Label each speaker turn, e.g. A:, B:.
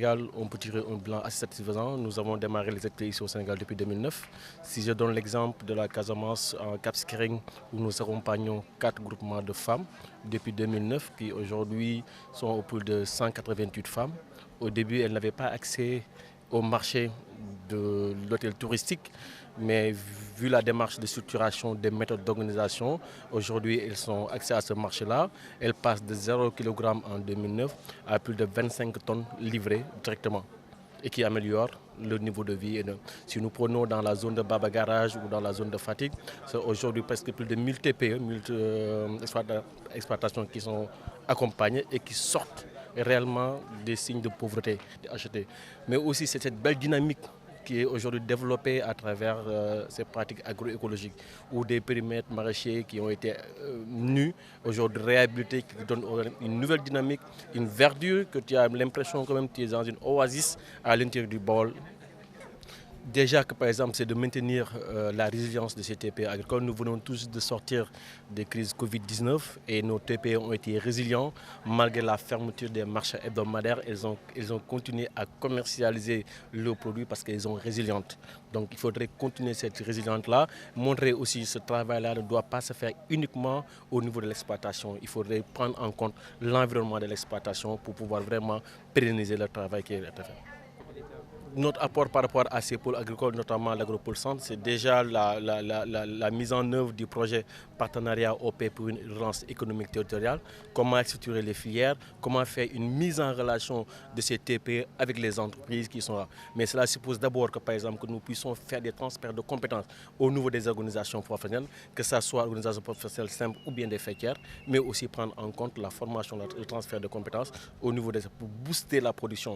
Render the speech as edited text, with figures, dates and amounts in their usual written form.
A: Sénégal, on peut tirer un bilan assez satisfaisant. Nous avons démarré les activités ici au Sénégal depuis 2009. Si je donne l'exemple de la Casamance en Cap Skirring, où nous accompagnons 4 groupements de femmes depuis 2009, qui aujourd'hui sont au plus de 188 femmes. Au début, elles n'avaient pas accès au marché de l'hôtel touristique, mais vu la démarche de structuration des méthodes d'organisation, aujourd'hui elles ont accès à ce marché-là. Elles passent de 0 kg en 2009 à plus de 25 tonnes livrées directement et qui améliorent le niveau de vie. Si nous prenons dans la zone de Baba Garage ou dans la zone de Fatigue, c'est aujourd'hui presque plus de 1000 TPE, 1000 exploitations qui sont accompagnées et qui sortent réellement des signes de pauvreté achetés. Mais aussi c'est cette belle dynamique qui est aujourd'hui développée à travers ces pratiques agroécologiques ou des périmètres maraîchers qui ont été nus, aujourd'hui réhabilités, qui donnent une nouvelle dynamique, une verdure que tu as l'impression quand même que tu es dans une oasis à l'intérieur du bol. Déjà que par exemple c'est de maintenir la résilience de ces TPE agricoles. Nous venons tous de sortir des crises Covid-19 et nos TPE ont été résilients malgré la fermeture des marchés hebdomadaires. Elles ont continué à commercialiser leurs produits parce qu'elles sont résilientes. Donc il faudrait continuer cette résilience-là, montrer aussi ce travail-là ne doit pas se faire uniquement au niveau de l'exploitation. Il faudrait prendre en compte l'environnement de l'exploitation pour pouvoir vraiment pérenniser le travail qui est fait. Notre apport par rapport à ces pôles agricoles, notamment l'agropôle centre, c'est déjà la mise en œuvre du projet partenariat OP pour une relance économique territoriale, comment structurer les filières, comment faire une mise en relation de ces TPE avec les entreprises qui sont là. Mais cela suppose d'abord que, par exemple, que nous puissions faire des transferts de compétences au niveau des organisations professionnelles, que ce soit organisations professionnelles simples ou bien des fêtières, mais aussi prendre en compte la formation, le transfert de compétences au niveau pour booster la production